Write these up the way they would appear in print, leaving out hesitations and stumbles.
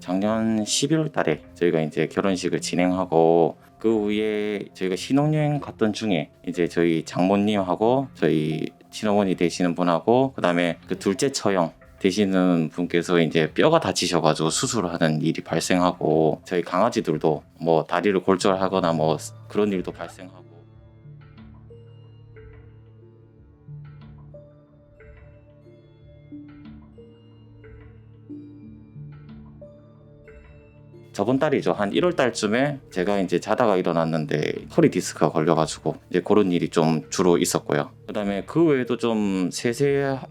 작년 12월 달에 저희가 이제 결혼식을 진행하고 그 후에 저희가 신혼여행 갔던 중에 이제 저희 장모님하고 저희 친어머니 되시는 분하고 그다음에 그 둘째 처형 되시는 분께서 이제 뼈가 다치셔가지고 수술을 하는 일이 발생하고 저희 강아지들도 뭐 다리를 골절하거나 뭐 그런 일도 발생하고 저번 달이죠. 한 1월 달쯤에 제가 이제 자다가 일어났는데 허리 디스크가 걸려가지고 이제 그런 일이 좀 주로 있었고요. 그다음에 그 외에도 좀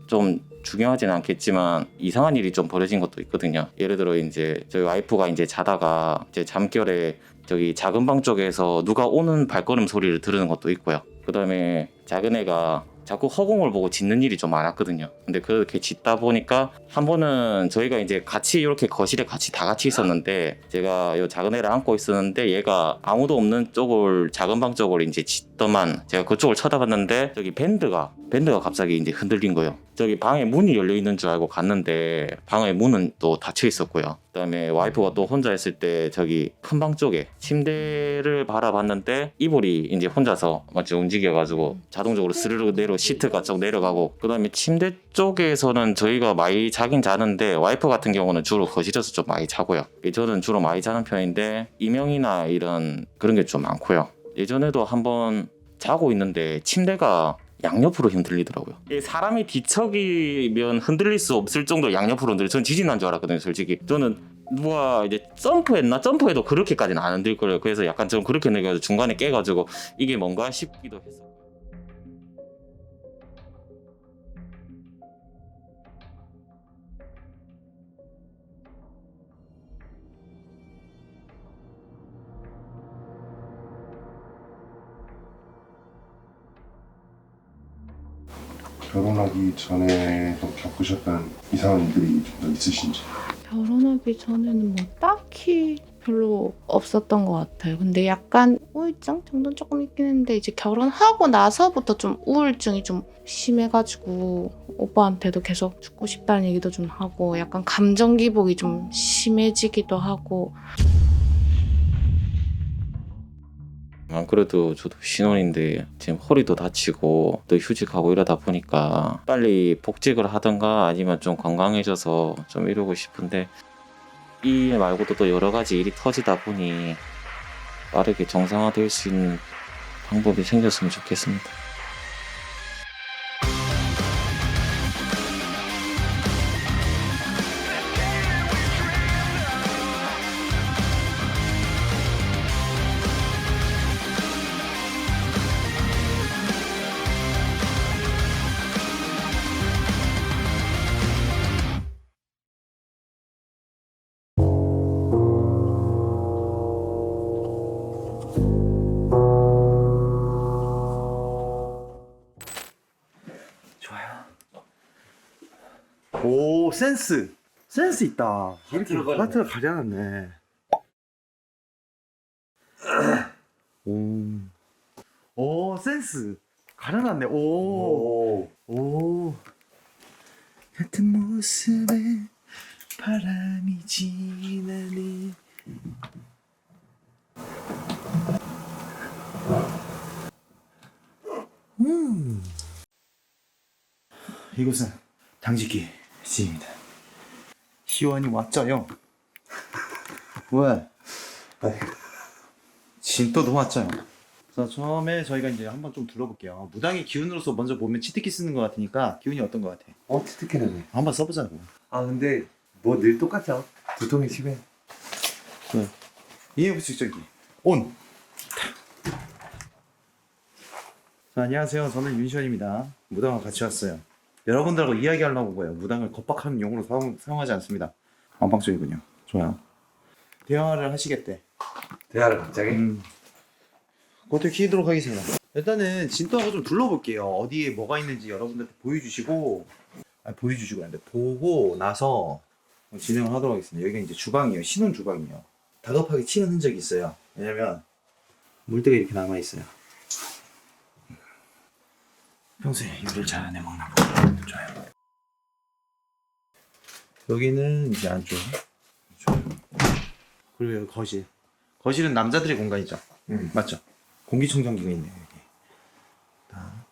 좀 중요하진 않겠지만 이상한 일이 좀 벌어진 것도 있거든요. 예를 들어 이제 저희 와이프가 이제 자다가 이제 잠결에 저기 작은 방 쪽에서 누가 오는 발걸음 소리를 들은 것도 있고요. 그다음에 작은 애가 자꾸 허공을 보고 짖는 일이 좀 많았거든요. 근데 그렇게 짖다 보니까 한 번은 저희가 이제 같이 이렇게 거실에 같이 다 같이 있었는데 제가 이 작은 애를 안고 있었는데 얘가 아무도 없는 쪽을 작은 방 쪽을 이제 짖더만 제가 그쪽을 쳐다봤는데 저기 밴드가 갑자기 이제 흔들린 거예요. 저기 방에 문이 열려 있는 줄 알고 갔는데 방의 문은 또 닫혀 있었고요. 그다음에 와이프가 또 혼자 있을 때 저기 큰 방 쪽에 침대를 바라봤는데 이불이 이제 혼자서 마치 움직여가지고 자동적으로 스르르 내려 시트가 쭉 내려가고 그다음에 침대 쪽에서는 저희가 많이 자긴 자는데 와이프 같은 경우는 주로 거실에서 좀 많이 자고요. 저는 주로 많이 자는 편인데 이명이나 이런 그런 게 좀 많고요. 예전에도 한번 자고 있는데 침대가 양옆으로 흔들리더라고요. 사람이 뒤척이면 흔들릴 수 없을 정도로 양옆으로 흔들려. 전 지진 난 줄 알았거든요, 솔직히. 저는 누가 이제 점프해도 그렇게까지는 안 흔들 거예요. 그래서 약간 좀 그렇게 느껴서 중간에 깨가지고 이게 뭔가 싶기도 했어요. 결혼하기 전에도 겪으셨던 이상한 일들이 좀 더 있으신지? 결혼하기 전에는 뭐 딱히 별로 없었던 것 같아요. 근데 약간 우울증 정도는 조금 있긴 했는데 이제 결혼하고 나서부터 좀 우울증이 좀 심해가지고 오빠한테도 계속 죽고 싶다는 얘기도 좀 하고 약간 감정 기복이 좀 심해지기도 하고. 안 그래도 저도 신혼인데 지금 허리도 다치고 또 휴직하고 이러다 보니까 빨리 복직을 하던가 아니면 좀 건강해져서 좀 이러고 싶은데 이 일 말고도 또 여러 가지 일이 터지다 보니 빠르게 정상화될 수 있는 방법이 생겼으면 좋겠습니다. 좋아요. 오, 센스 있다. 이렇게 하트를 가져놨네. 오, 센스 가려놨네. 오. 같은 모습에 바람이 지나네. 이곳은 당직기 집입니다. 시원이 왔죠요. 왜? 진또도 왔죠요. 그래서 처음에 저희가 이제 한번 좀 둘러볼게요. 무당의 기운으로서 먼저 보면 치트키 쓰는 것 같으니까 기운이 어떤 것 같아? 치트키는 한번 써보자고. 근데 뭐 늘 똑같죠. 두통이 심해. 이해부식적이 온. 자, 안녕하세요. 저는 윤시원입니다. 무당과 같이 왔어요. 여러분들하고 이야기하려고 보여요. 무당을 겁박하는 용으로 사용하지 않습니다. 완방적이군요. 좋아요. 대화를 하시겠대. 대화를 갑자기? 그것도 키도록 하겠습니다. 일단은 진도하고 좀 둘러볼게요. 어디에 뭐가 있는지 여러분들한테 보여주시고 하는데 보고 나서 진행을 하도록 하겠습니다. 여기가 이제 주방이에요. 신혼 주방이에요. 다급하게 치는 흔적이 있어요. 왜냐면 물때가 이렇게 남아있어요. 평소에 요리를 잘 안 해먹나 봐요. 좋아요. 여기는 이제 안쪽. 좋아요. 그리고 여기 거실. 거실은 남자들의 공간이죠. 맞죠? 공기청정기가 있네요 여기. 자,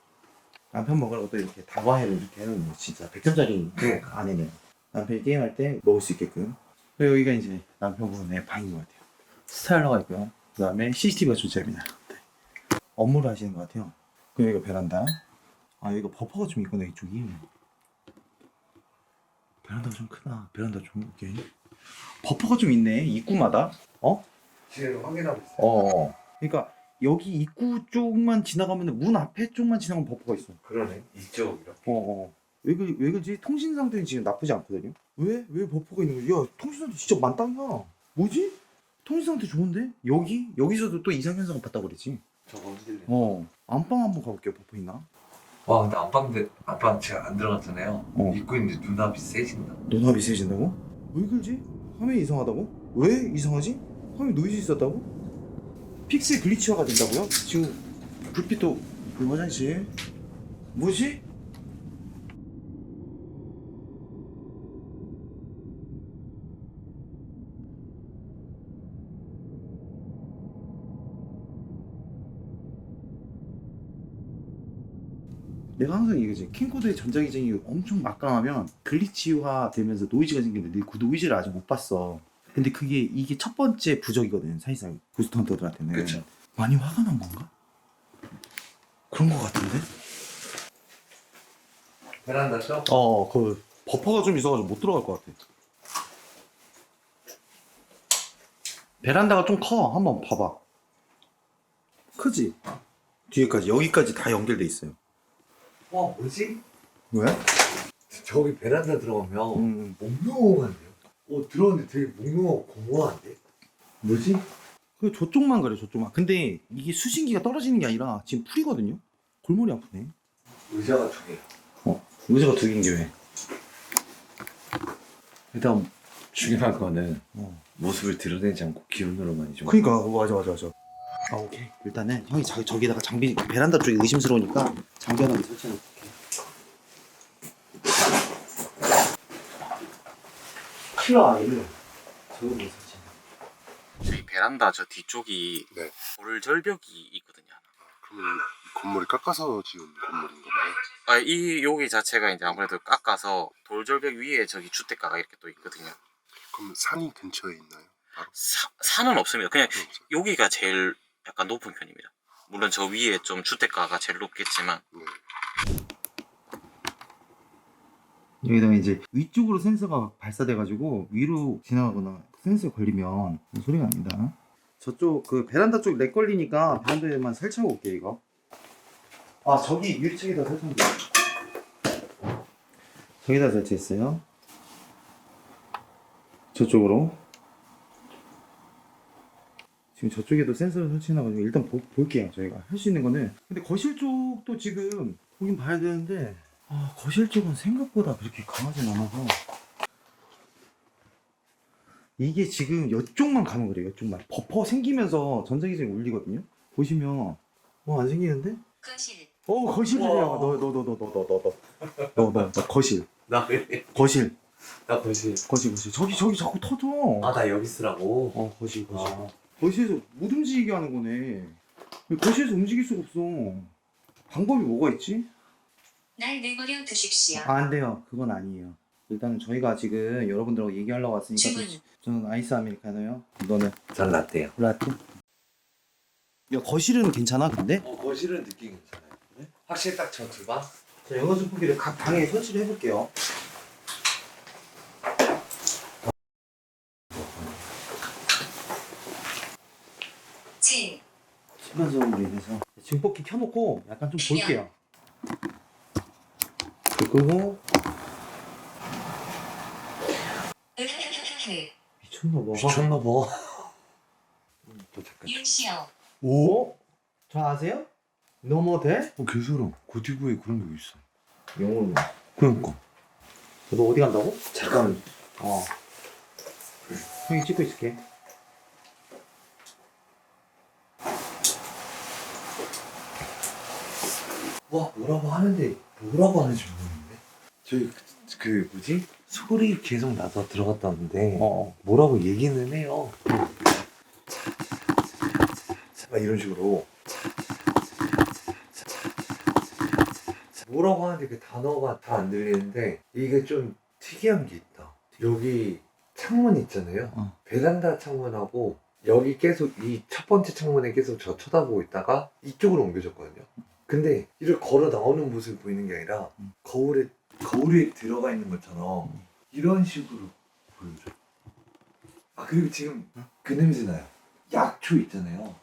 남편 먹으라고 또 이렇게 다과회를 이렇게 해놓는 진짜 100점짜리 안에는 남편이 게임할 때 먹을 수 있게끔. 그리고 여기가 이제 남편분의 방인 것 같아요. 스타일러가 있고요. 그 다음에 CCTV가 존재합니다. 네. 업무를 하시는 것 같아요. 그리고 여기가 베란다. 아 여기가 버퍼가 좀 있구나 이쪽이. 베란다가 좀 크다. 베란다 좀 이렇게 버퍼가 좀 있네 입구마다. 어? 지금 확인하고 있어요. 그러니까 여기 입구 쪽만 지나가면 문 앞에 쪽만 지나가면 버퍼가 있어. 그러네. 이쪽이요. 왜 그러지? 통신 상태는 지금 나쁘지 않거든요. 왜 버퍼가 있는 거지? 야 통신 상태 진짜 만땅이야. 뭐지? 통신 상태 좋은데? 여기서도 또 이상 현상을 봤다고 그랬지. 저거 흔들려. 안방 한번 가볼게요. 버퍼 있나? 와 근데 안방 제가 안 들어갔잖아요. 입고 있는데 눈앞이 세진다. 눈합이 세진다고? 왜 그러지? 화면이 이상하다고? 왜 이상하지? 화면 노이즈 있었다고? 픽셀 글리치화가 된다고요? 지금 불빛도 그 화장실 뭐지? 내가 항상 이거지 캠코더의 전자기전이 엄청 막강하면 글리치화 되면서 노이즈가 생기는데 그 노이즈를 아직 못 봤어. 근데 이게 첫 번째 부적이거든 사실상 고스트 헌터들한테는. 그쵸. 많이 화가 난 건가? 그런 거 같은데? 베란다죠? 그 버퍼가 좀 있어가지고 못 들어갈 것 같아. 베란다가 좀 커. 한번 봐봐. 크지? 뒤에까지 여기까지 다 연결돼 있어요. 와 뭐지? 왜? 저기 베란다 들어가면 몽롱한데요? 들어갔는데 되게 몽롱하고 공허한데? 뭐지? 그 저쪽만 그래 저쪽만. 근데 이게 수신기가 떨어지는 게 아니라 지금 풀이거든요. 골머리 아프네. 의자가 두 개. 의자가 두 개인 게 왜? 일단 중요한 거는 모습을 드러내지 않고 기운으로만 좀. 그니까 맞아. 오케이. 일단은 형이 저기다가 장비 베란다 쪽이 의심스러우니까 장비 하나 설치해놓을게. 클라 이거 저거 뭐 설치? 저희 베란다 저 뒤쪽이 네. 돌절벽이 있거든요. 그러면 이 건물을 깎아서 지은 건물인가 봐요. 이 여기 자체가 이제 아무래도 깎아서 돌절벽 위에 저기 주택가가 이렇게 또 있거든요. 그럼 산이 근처에 있나요? 바로? 산은 없습니다. 그냥 없어요. 여기가 제일 약간 높은 편입니다. 물론 저 위에 좀 주택가가 제일 높겠지만 네. 여기다가 이제 위쪽으로 센서가 발사돼가지고 위로 지나가거나 센서에 걸리면 소리가 납니다. 저쪽 그 베란다 쪽 렉 걸리니까 베란다에만 설치하고 올게요 이거. 아 저기 유리창에다 설치한 거. 저기다 설치했어요. 저쪽으로. 지금 저쪽에도 센서를 설치해놔가지고 일단 볼게요 저희가 할 수 있는 거는. 근데 거실 쪽도 지금 보긴 봐야 되는데 거실 쪽은 생각보다 그렇게 강하진 않아서. 이게 지금 이쪽만 가면 그래요. 이쪽만 버퍼 생기면서 전자기전이 울리거든요. 보시면 안 생기는데? 거실. 거실이래요. 너 거실. 나 왜? 거실. 나 거실. 저기 자꾸 터져. 나 여기 쓰라고? 거실. 거실에서 못 움직이게 하는 거네. 왜 거실에서 움직일 수가 없어. 방법이 뭐가 있지? 날 내버려 두십시오. 안 돼요. 그건 아니에요. 일단은 저희가 지금 여러분들하고 얘기하려고 왔으니까 주문. 저는 아이스 아메리카노요. 너는 전 라떼요. 라떼? 야 거실은 괜찮아 근데? 거실은 느낌 괜찮아요. 네? 확실히 딱 저 두 방? 자, 영화 선풍기를 각 방에 설치를 해볼게요. 층간소음으로 인해서 증폭기 켜놓고 약간 좀 볼게요. 그리고 미쳤나봐. 미쳤나봐. 윤시오. 오? 저 아세요? 너무 돼? 개소름. 고티브에 그런 게 있어. 영어로. 그러니까. 너 어디 간다고? 잠깐. 형이 찍고 있을게. 와 뭐라고 하는데 뭐라고 하는지 모르겠네. 저희 그 뭐지? 소리 계속 나서 들어갔다 왔는데 뭐라고 얘기는 해요. 막 이런 식으로 뭐라고 하는데 그 단어가 다 안 들리는데 이게 좀 특이한 게 있다. 여기 창문 있잖아요. 베란다 창문하고 여기 계속 이 첫 번째 창문에 계속 저 쳐다보고 있다가 이쪽으로 옮겨졌거든요. 근데 이를 걸어 나오는 모습이 보이는 게 아니라 거울에 들어가 있는 것처럼 이런 식으로 보여줘. 아 그리고 지금 그 냄새 나요. 약초 있잖아요.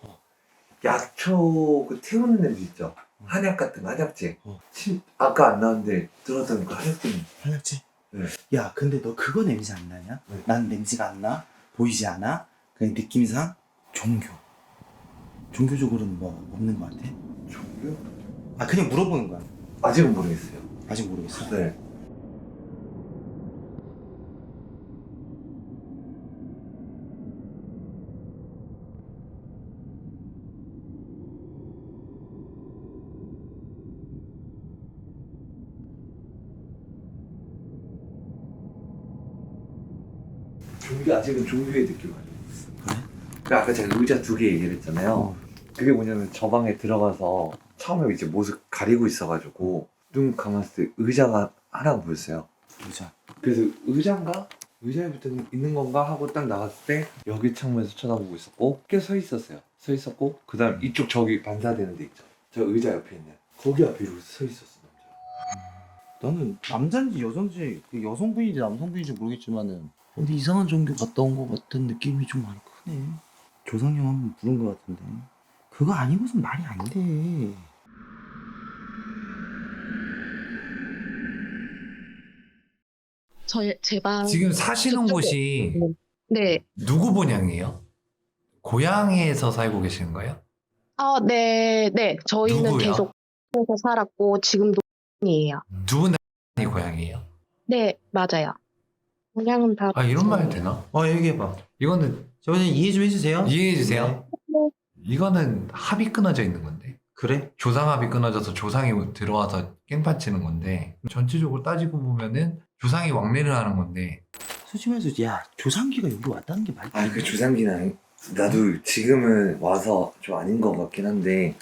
약초 그 태우는 냄새 있죠. 한약 같은 거, 한약재. 아까 안 나왔는데 들어왔던 그 한약재. 한약지? 네. 야, 근데 너 그거 냄새 안 나냐? 네. 난 냄새가 안 나? 보이지 않아? 그냥 느낌상 종교. 종교적으로는 뭐 없는 것 같아? 종교? 아, 그냥 물어보는 거야. 아직은 모르겠어요. 아직 모르겠어. 네. 종교 아직은 종교의 느낌 아니에요. 그래? 그 아까 제가 의자 2개 얘기를 했잖아요. 그게 뭐냐면 저 방에 들어가서 처음에 이제 모습 가리고 있어가지고 눈 감았을 때 의자가 하나가 보였어요. 의자. 그래서 의자인가? 의자에 붙어 있는 건가 하고 딱 나갔을 때 여기 창문에서 쳐다보고 있었고 꽤 서 있었어요. 서 있었고 그 다음 이쪽 저기 반사되는 데 있죠. 저 의자 옆에 있는 거기 앞에 이렇게 서 있었어 남자. 나는 남자인지 여자인지 그 여성분인지 남성분인지 모르겠지만은 어디 이상한 종교 갔다 온 것 같은 느낌이 좀 많이 크네. 조상님 한번 부른 것 같은데 그거 아니고선 말이 안 돼. 제 방. 지금 사시는 저쪽에. 곳이 네. 누구 본향이에요? 고향에서 살고 계시는 거예요? 네. 저희는 누구요? 계속 에서 살았고 지금도 이에요. 누구나 고향이에요? 네, 맞아요. 그냥은 다. 아 이런 말 해도 되나? 얘기해봐. 이거는 저번에 이해 좀 해주세요. 이해해 주세요. 이거는 합이 끊어져 있는 건데 그래? 조상합이 끊어져서 조상이 들어와서 깽판 치는 건데 전체적으로 따지고 보면은 조상이 왕래를 하는 건데 솔직히 말해서 야 조상기가 여기 왔다는 게 말이 돼? 그 조상기는 나도 지금은 와서 좀 아닌 것 같긴 한데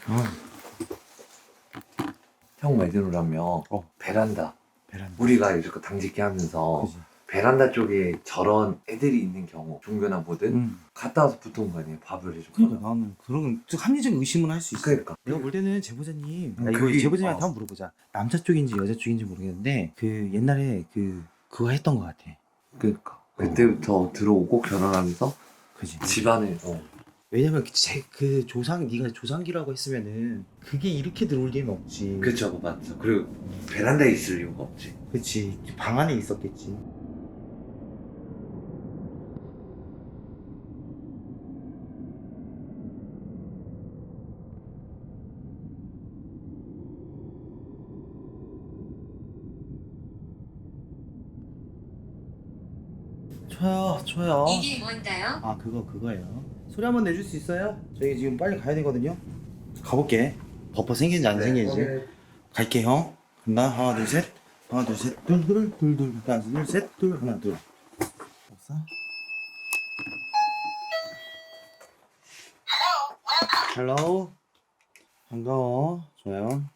형 말대로라면 베란다 우리가 이렇게 당직기 하면서 그지. 베란다 쪽에 저런 애들이 있는 경우 종교나 뭐든 갔다 와서 붙은 거 아니에요 밥을 해주고 그러니까 나는 그런 좀 합리적 의심은 할 수 있어. 그러니까 내가 볼 때는 제보자님, 이거 그게- 제보자님한테 한번 물어보자. 남자 쪽인지 여자 쪽인지 모르겠는데 그 옛날에 그거 했던 것 같아. 그러니까 그때부터 들어오고 결혼하면서 그지? 집안을 왜냐면 그 조상 네가 조상기라고 했으면은 그게 이렇게 들어올 리는 없지. 그쵸 맞죠 그리고 베란다에 있을 이유가 없지 그치. 방 안에 있었겠지. 초요. 이게 뭔가요? 아 그거예요. 소리 한번 내줄 수 있어요? 저희 지금 빨리 가야 되거든요. 가볼게. 버퍼 생긴지 안 생긴지. 갈게 형. 간다. 하나 둘 셋. 하나 둘 셋. 둘. 하나 둘 셋. 둘 하나 둘. 없어? 헬로. 반가워. 조연.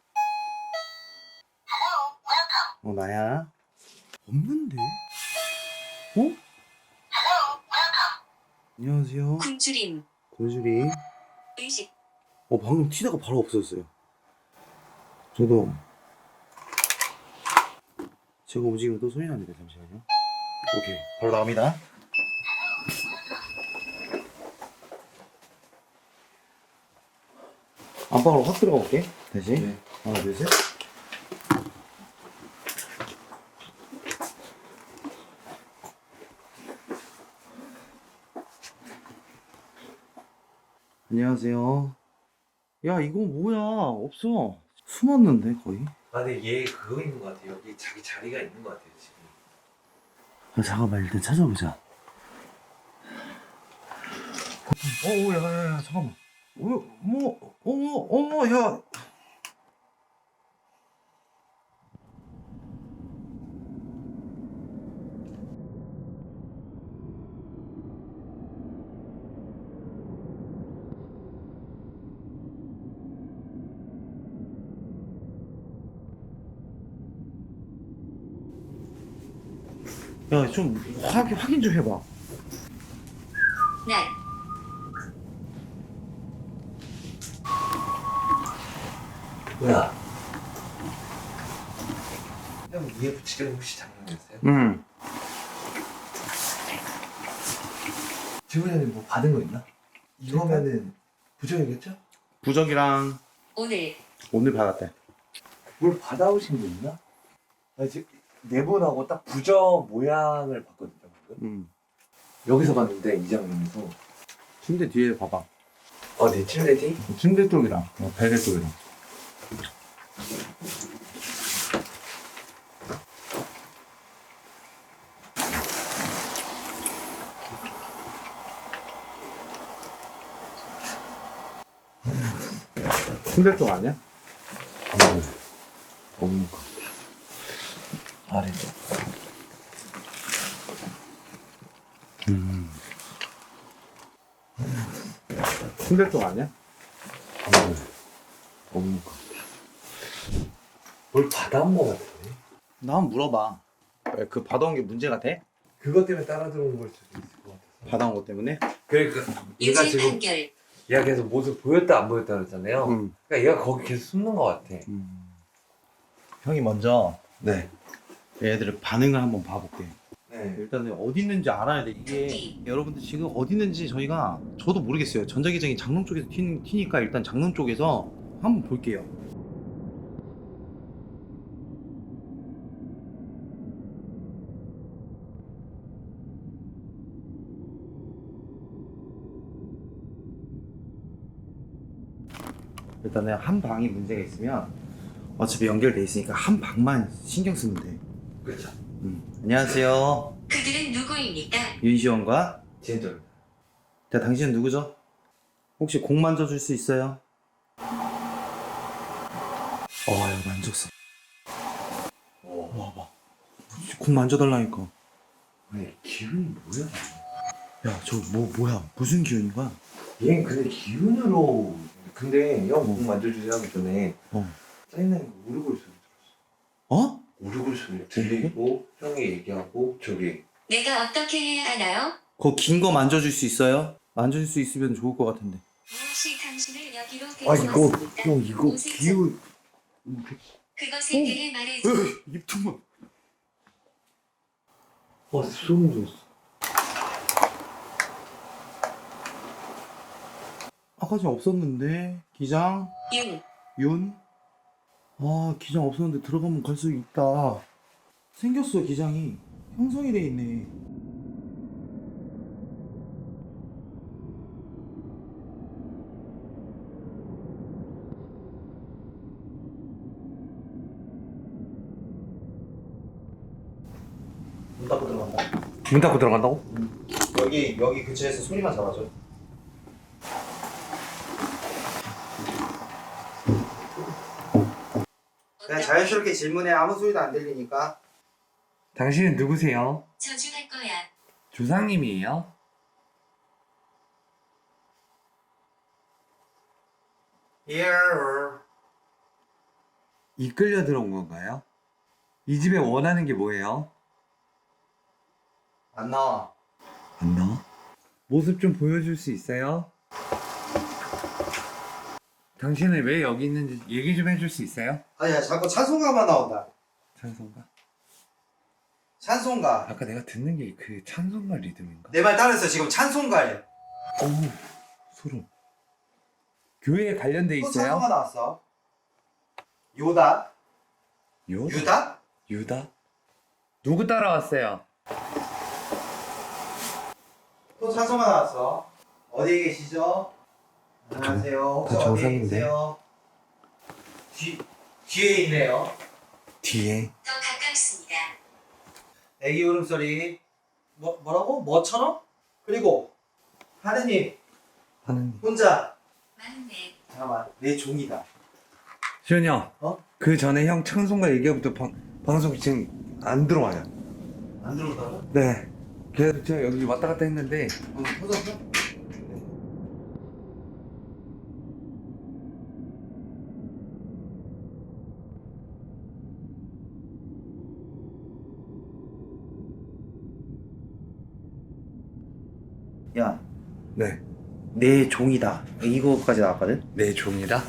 나야. 없는데? 어? 안녕하세요. 굶주림, 고주리. 의식, 방금 튀다가 바로 없어졌어요. 저도 제가 움직이면 소리 납니다. 잠시만요. 오케이, 바로 나옵니다. 안방으로 확 들어가 볼게. 다시. 네. 하나, 둘, 셋. 안녕하세요. 야, 이거 뭐야? 없어. 숨었는데 거의. 근데 얘 그거 있는 것 같아 여기 자기 자리가 있는 것 같아요 지금 잠깐만 일단 찾아보자. 야, 잠깐만. 야. 야, 좀 확인 좀 해봐. 날 뭐야? 형 위에 붙이기는 혹시 장난이었어요? 응. 지부장님 뭐 받은 거 있나? 이거면은 부정이겠죠? 부적이랑 오늘 받았대. 뭘 받아오신 거 있나? 나 지금 네분하고 딱 부정 모양을 봤거든요. 방금. 응. 여기서 봤는데 이장님에서 침대 뒤에 봐봐. 네 침대 뒤? 침대 쪽이랑 베개 쪽이랑. 침대 쪽 아니야? 없는 거 아래쪽. 침대 쪽 아니야? 없는 거. 뭘 받아온 거 같은데? 나 한번 물어봐. 왜 그 받아온 게 문제가 돼? 그것 때문에 따라 들어온 걸 수도 있을 것 같아서. 받아온 것 때문에? 그러니까 얘가 유죄 지금 판결 얘가 계속 모습 보였다 안 보였다 그랬잖아요. 그러니까 얘가 거기 계속 숨는 것 같아. 형이 먼저 네. 얘들의 반응을 한번 봐볼게. 네. 일단은 어디 있는지 알아야 돼. 이게 여러분들 지금 어디 있는지 저도 모르겠어요. 전자기장이 장롱 쪽에서 튀니까 일단 장롱 쪽에서 한번 볼게요. 일단은 한 방이 문제가 있으면 어차피 연결돼 있으니까 한 방만 신경 쓰면 돼. 그렇죠. 안녕하세요. 그들은 누구입니까? 윤시원과 진짜. 자, 당신은 누구죠? 혹시 공 만져줄 수 있어요? 야, 만졌어. 와봐. 공 만져달라니까. 아니 기운이 뭐야? 야, 저 뭐야? 무슨 기운인 거야? 얘는 근데 기운으로. 근데 형 만져주세요 하기 전에 짜증나는 거 우르골 소리 들었어. 어? 우르골 소리 들리고 형이 얘기하고 저기. 내가 어떻게 해야 하나요? 그거 긴 거 만져줄 수 있어요? 만져줄 수 있으면 좋을 것 같은데. 무엇이 당신을 여기로 이거 데려왔습니까? 형 이거 무슨 기운. 그것에 대해 말해줘. 입통만. 소름 돋았어. 아까 전에 없었는데 기장 윤 기장 없었는데 들어가면 갈 수 있다. 생겼어. 기장이 형성이 돼 있네. 문 닫고 들어간다. 문 닫고 들어간다고? 여기 근처에서 소리만 잡아줘. 그냥 자연스럽게 질문해. 아무 소리도 안 들리니까. 당신은 누구세요? 저주할 거야. 조상님이에요? Here. 이끌려 들어온 건가요? 이 집에 원하는 게 뭐예요? 안 나와. 안 나와? 모습 좀 보여줄 수 있어요? 당신은 왜 여기 있는지 얘기 좀 해줄 수 있어요? 아니야, 자꾸 찬송가만 나온다. 찬송가? 찬송가. 아까 내가 듣는 게 그 찬송가 리듬인가? 내 말 따라했어. 지금 찬송가에. 어우 소름. 교회에 관련돼 또 있어요? 찬송가 나왔어. 요다. 요다? 유다? 유다? 누구 따라왔어요? 또 찬송가 나왔어. 어디에 계시죠? 안녕하세요. 혹시 다 어디에 정상인데? 계세요? 뒤에 있네요. 뒤에 더 가깝습니다. 애기 울음소리. 뭐라고? 뭐처럼? 그리고 하느님 하는 맞네. 혼자. 잠깐만, 내 종이다. 시현이 형, 그 전에 형 찬송가 얘기부터 방송 지금 안 들어와요. 안 들어온다고? 네. 그래서 제가 여기 왔다 갔다 했는데 터졌어? 야, 네. 내 종이다. 이거까지 나왔거든. 내 종이다?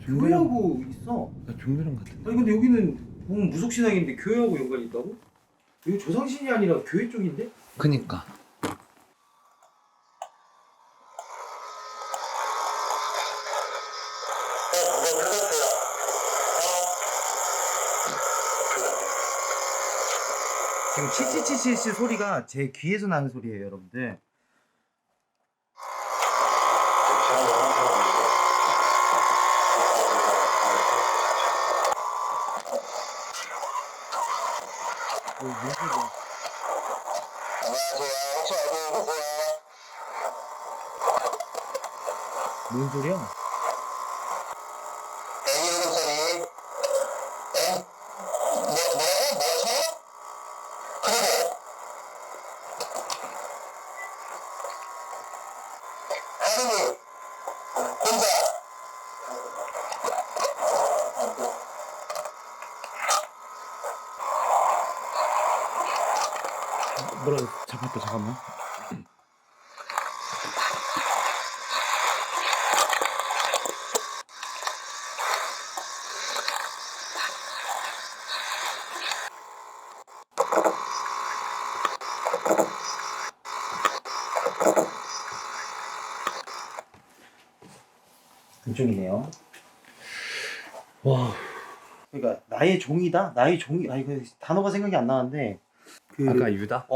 교회하고 있어. 나 종교랑 같은데. 아니 근데 여기는 보면 무속신앙인데 교회하고 연관이 있다고? 이거 조상신이 아니라 교회 쪽인데? 그니까. 지금 치치치치 소리가 제 귀에서 나는 소리예요, 여러분들. 뭔 소리야? 뭔 소리야? 뭐라고 잡았다 잠깐만. 이쪽이네요. 와. 그러니까 나의 종이다. 나의 종이. 아니 그 단어가 생각이 안 나는데. 그 아까 유다?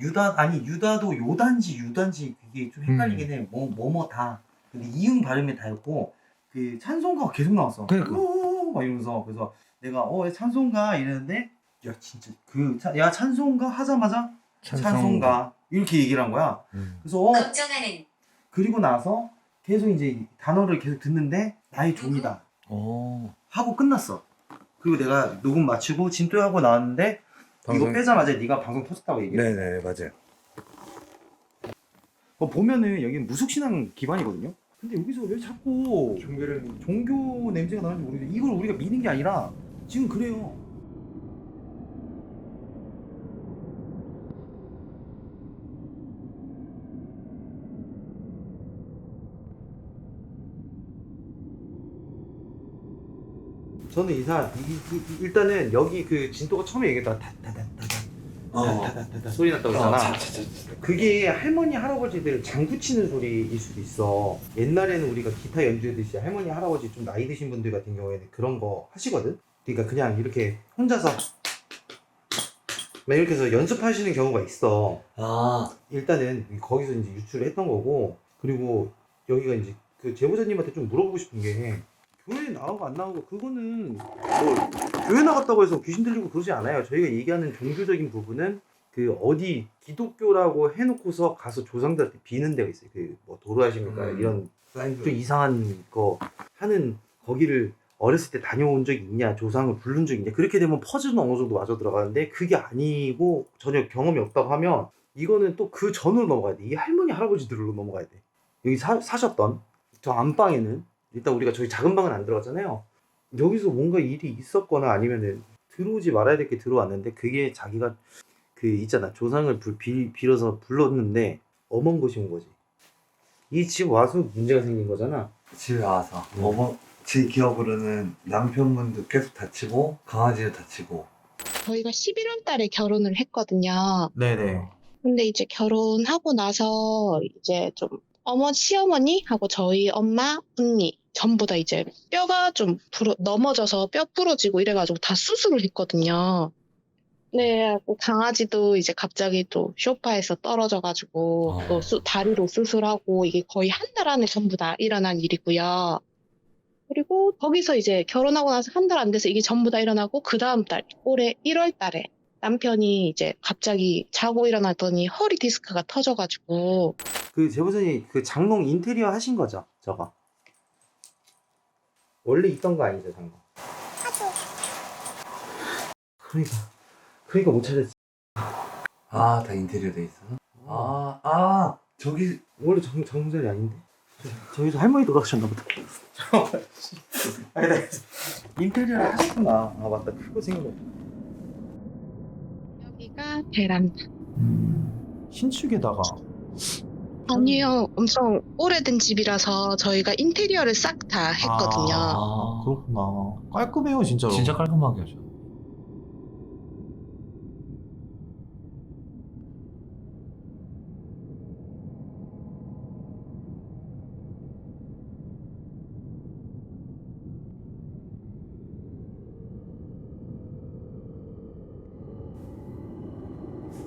유다 아니 유다도 요단지 유단지 그게 좀 헷갈리긴 해. 뭐다. 근데 이응 발음이 다였고 그 찬송가가 계속 나왔어. 그러니까. 막 이러면서 그래서 내가 왜 찬송가 이랬는데 야 진짜 야 찬송가 하자마자 찬송가 이렇게 얘기를 한 거야. 그래서 걱정하는 그리고 나서 계속 이제 단어를 계속 듣는데 나의 종이다 하고 끝났어. 그리고 내가 녹음 마치고 진도하고 나왔는데 이거 빼자마자 네가 방송 터졌다고 얘기해. 네네 맞아요. 보면은 여기는 무속신앙 기반이거든요. 근데 여기서 왜 자꾸 종교를 종교 냄새가 나는지 모르겠는데 이걸 우리가 믿는 게 아니라 지금 그래요. 저는 일단은 여기 그 진도가 처음에 얘기했다 다다다다 소리 났다고 했잖아. 그게 할머니 할아버지들 장구 치는 소리일 수도 있어. 옛날에는 우리가 기타 연주하듯이 할머니 할아버지 좀 나이 드신 분들 같은 경우에는 그런 거 하시거든. 그러니까 그냥 이렇게 혼자서 막 이렇게 해서 연습하시는 경우가 있어. 일단은 거기서 이제 유출을 했던 거고, 그리고 여기가 이제 그 제보자님한테 좀 물어보고 싶은 게 교회 나오고 안 나오고 그거는 뭐 교회 나갔다고 해서 귀신 들리고 그러지 않아요. 저희가 얘기하는 종교적인 부분은 그 어디 기독교라고 해놓고서 가서 조상들한테 비는 데가 있어요. 그 뭐 도루하십니까 이런 좀 이상한 거 하는 거기를 어렸을 때 다녀온 적이 있냐, 조상을 부른 적이 있냐. 그렇게 되면 퍼즐은 어느 정도 맞아 들어가는데 그게 아니고 전혀 경험이 없다고 하면 이거는 또 그 전으로 넘어가야 돼. 이 할머니 할아버지들로 넘어가야 돼. 여기 사셨던 저 안방에는 일단 우리가 저기 작은 방은 안 들어갔잖아요. 여기서 뭔가 일이 있었거나 아니면은 들어오지 말아야 될 게 들어왔는데 그게 자기가 그 있잖아, 조상을 빌어서 불렀는데 엄한 것이 온 거지. 이 집 와서 문제가 생긴 거잖아. 집에 와서 제 기억으로는 남편분도 계속 다치고 강아지도 다치고. 저희가 11월 달에 결혼을 했거든요. 네네. 근데 이제 결혼하고 나서 이제 좀 시어머니하고 저희 엄마, 언니 전부 다 이제 뼈가 좀 넘어져서 뼈 부러지고 이래가지고 다 수술을 했거든요. 네, 강아지도 이제 갑자기 또 소파에서 떨어져가지고 또 다리로 수술하고 이게 거의 한 달 안에 전부 다 일어난 일이고요. 그리고 거기서 이제 결혼하고 나서 한 달 안 돼서 이게 전부 다 일어나고 그 다음 달 올해 1월 달에 남편이 이제 갑자기 자고 일어났더니 허리 디스크가 터져가지고. 그 제보자님 그 장롱 인테리어 하신 거죠? 저거 원래 있던 거 아니죠, 장롱? 그러니까 못 찾았지. 다 인테리어 돼 있어? 저기 원래 장롱자리 아닌데. 저기서 할머니 돌아가셨나 보다. 아니 나 인테리어를 하셨구나. 맞다, 그거 생각나. 여기가 베란다. 신축에다가 아니요, 엄청 오래된 집이라서 저희가 인테리어를 싹 다 했거든요. 아, 그렇구나. 깔끔해요, 진짜로. 진짜 깔끔하게 하죠.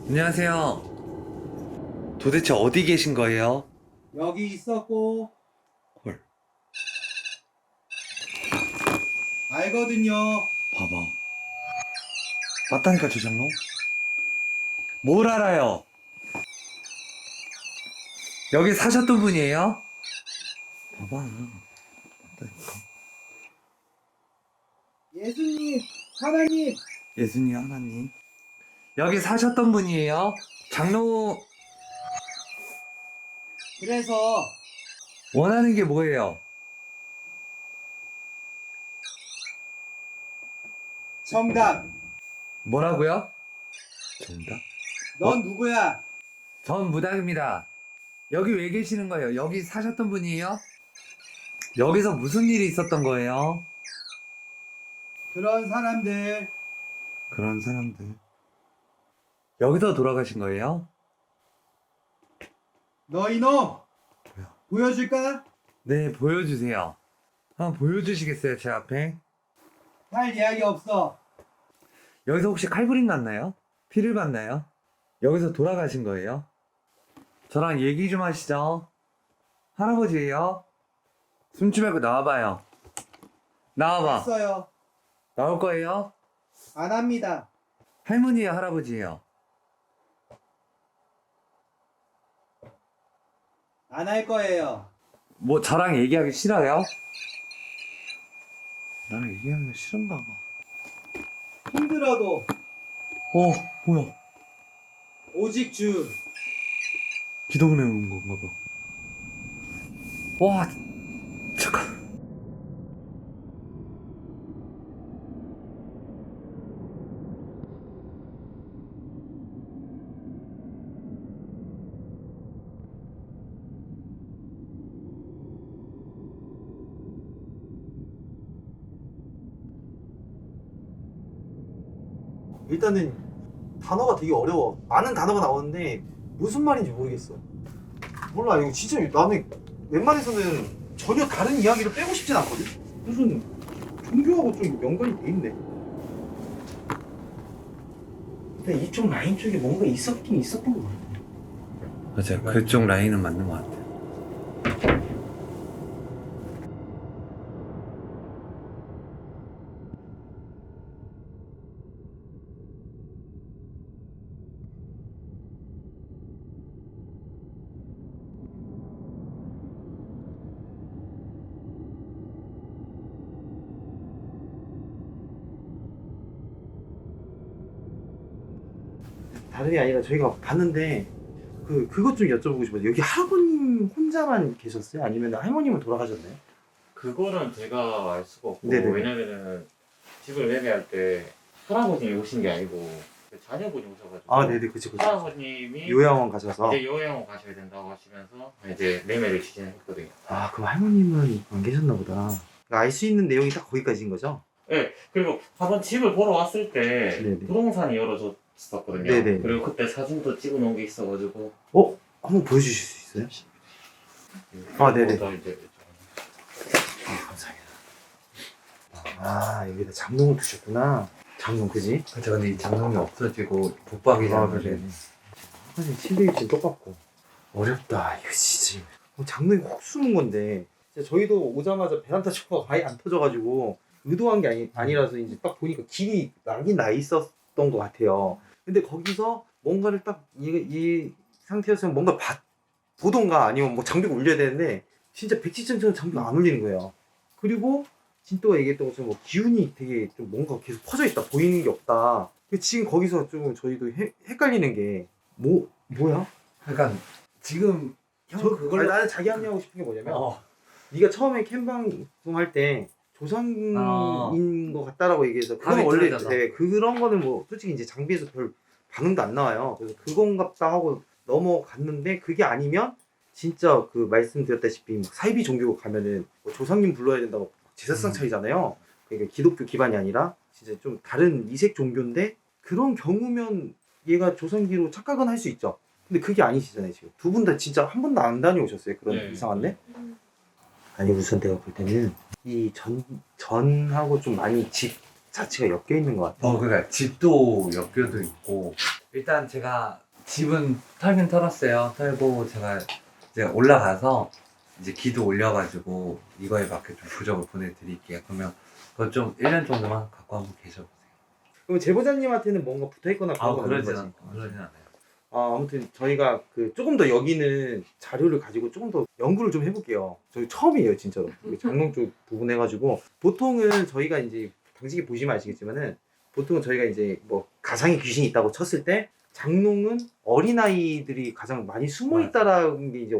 안녕하세요. 도대체 어디 계신 거예요? 여기 있었고. 헐. 알거든요. 봐봐. 맞다니까, 저 장로. 뭘 알아요? 여기 사셨던 분이에요? 봐봐. 맞다니까. 예수님, 하나님. 예수님 하나님. 여기 사셨던 분이에요? 장로 그래서 원하는 게 뭐예요? 정답. 뭐라고요? 정답? 넌 누구야? 전 무당입니다. 여기 왜 계시는 거예요? 여기 사셨던 분이에요? 여기서 무슨 일이 있었던 거예요? 그런 사람들. 그런 사람들. 여기서 돌아가신 거예요? 너 이놈. 보여줄까? 네, 보여주세요. 한번 보여주시겠어요, 제 앞에? 할 이야기 없어. 여기서 혹시 칼부림 났나요? 피를 봤나요? 여기서 돌아가신 거예요? 저랑 얘기 좀 하시죠. 할아버지예요? 숨지 말고 나와봐요. 나와봐. 했어요. 나올 거예요? 안 합니다. 할머니예요, 할아버지예요? 안 할 거예요. 뭐 저랑 얘기하기 싫어요? 나랑 얘기하는 거 싫은가 봐. 힘들어도 뭐야? 오직 주. 기도문에 오는 건가 봐. 와, 잠깐. 일단은 단어가 되게 어려워. 많은 단어가 나오는데 무슨 말인지 모르겠어. 몰라. 이거 진짜 나는 웬만해서는 전혀 다른 이야기를 빼고 싶진 않거든. 무슨 종교하고 좀 연관이 돼 있네. 근데 이쪽 라인 쪽에 뭔가 있었긴 있었던 것 같아. 맞아요. 그쪽 라인은 맞는 것 같아요. 다름이 아니라 저희가 봤는데 그것 좀 여쭤보고 싶어요. 여기 할아버님 혼자만 계셨어요? 아니면 할머님은 돌아가셨나요? 그거는 제가 알 수가 없고 네네. 왜냐면은 집을 매매할 때 할아버님이 오신 게 아니고 자녀분이 오셔가지고 아, 네네, 그치. 할아버님이 요양원 가셔서. 이제 요양원 가셔야 된다고 하시면서 이제 매매를 진행했거든요. 아, 그럼 할머님은 안 계셨나 보다. 알 수 있는 내용이 딱 거기까지인 거죠? 네, 그리고 한번 집을 보러 왔을 때 네네. 부동산이 열어줬었거든요. 네네. 그리고 그때 사진도 찍어놓은 게 있어가지고 한번 보여주실 수 있어요? 아, 네네. 그거다 이제 감사합니다. 아, 여기다 장롱을 두셨구나. 장롱, 그지? 그쵸, 근데 이 장롱이 없어지고 붙박이잖아요. 그래. 사실 침대 위치는 똑같고. 어렵다. 이거 진짜. 장롱이 혹 숨은 건데. 진짜 저희도 오자마자 베란다 창고가 아예 안 터져가지고 의도한 게 아니라서 이제 딱 보니까 길이 나긴 나 있었던 것 같아요. 근데 거기서 뭔가를 딱 이 상태였으면 뭔가 보던가 아니면 뭐 장비가 울려야 되는데 진짜 백지장처럼 장비가 안 울리는 거예요. 그리고 진또가 얘기했던 것처럼 뭐 기운이 되게 좀 뭔가 계속 퍼져 있다. 보이는 게 없다. 지금 거기서 좀 저희도 헷갈리는 게 뭐야? 그러니까 지금 형 그걸로 아니, 나는 자기 합리하고 싶은 게 뭐냐면 네가 처음에 캠방송 할 때 조상인 것 같다라고 얘기해서 그건 감이 원래 틀리잖아. 네, 그런 거는 뭐 솔직히 이제 장비에서 별 반응도 안 나와요. 그래서 그건갑다 하고 넘어갔는데 그게 아니면 진짜 그 말씀드렸다시피 막 사이비 종교 가면은 뭐 조상님 불러야 된다고 제사상 차리잖아요. 그러니까 기독교 기반이 아니라 진짜 좀 다른 이색 종교인데 그런 경우면 얘가 조상기로 착각은 할 수 있죠. 근데 그게 아니시잖아요 지금. 두 분 다 진짜 한 번도 안 다녀오셨어요 그런 네. 이상한데? 아니 우선 내가 볼 때는 이 전하고 좀 많이 집 자체가 엮여 있는 것 같아요. 그러니까 집도 엮여도 있고 일단 제가 집은 털긴 털었어요. 털고 제가 이제 올라가서 이제 기도 올려가지고 이거에 맞게 좀 부적을 보내드릴게요. 그러면 그거 좀 1년 정도만 갖고 한번 계셔보세요. 그럼 제보자님한테는 뭔가 붙어있거나 그런 건 없는 거지? 그러진 않아요. 아무튼 저희가 그 조금 더 여기는 자료를 가지고 조금 더 연구를 좀 해볼게요. 저희 처음이에요 진짜로. 장롱 쪽 부분 해가지고 보통은 저희가 이제 당직이 보시면 아시겠지만은 보통은 저희가 이제 뭐 가상의 귀신이 있다고 쳤을 때 장롱은 어린아이들이 가장 많이 숨어 있다라는 게 이제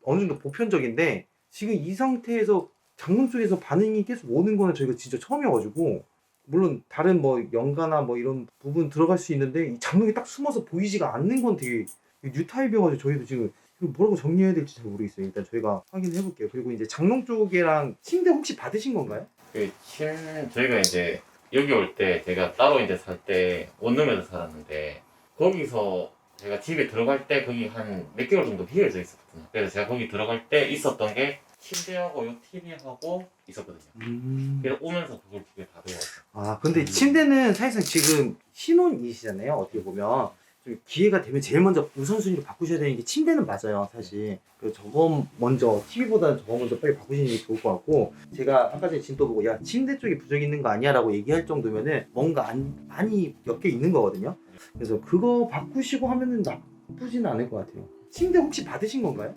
어느 정도 보편적인데 지금 이 상태에서 장롱 쪽에서 반응이 계속 오는 거는 저희가 진짜 처음이어가지고 물론 다른 뭐 연가나 뭐 이런 부분 들어갈 수 있는데 이 장롱이 딱 숨어서 보이지가 않는 건 되게 뉴타입이어가지고 저희도 지금 이거 뭐라고 정리해야 될지 잘 모르겠어요. 일단 저희가 확인해 볼게요. 그리고 이제 장롱 쪽이랑 침대 혹시 받으신 건가요? 저희가 이제 여기 올 때 제가 따로 이제 살 때 원룸에서 살았는데 거기서 제가 집에 들어갈 때 거기 한 몇 개월 정도 비어져 있었거든요. 그래서 제가 거기 들어갈 때 있었던 게 침대하고 요 TV하고 있었거든요. 그래서 오면서 그걸 두 개 다 배웠어요. 아 근데 침대는 사실상 지금 신혼이시잖아요. 어떻게 보면 좀 기회가 되면 제일 먼저 우선순위로 바꾸셔야 되는 게 침대는 맞아요 사실. 그래서 저거 먼저 TV보다는 저거 먼저 빨리 바꾸시는 게 좋을 것 같고 제가 아까 전에 진도 보고 야 침대 쪽에 부적 있는 거 아니야 라고 얘기할 정도면은 뭔가 많이 엮여 있는 거거든요. 그래서 그거 바꾸시고 하면은 나쁘진 않을 것 같아요. 침대 혹시 받으신 건가요?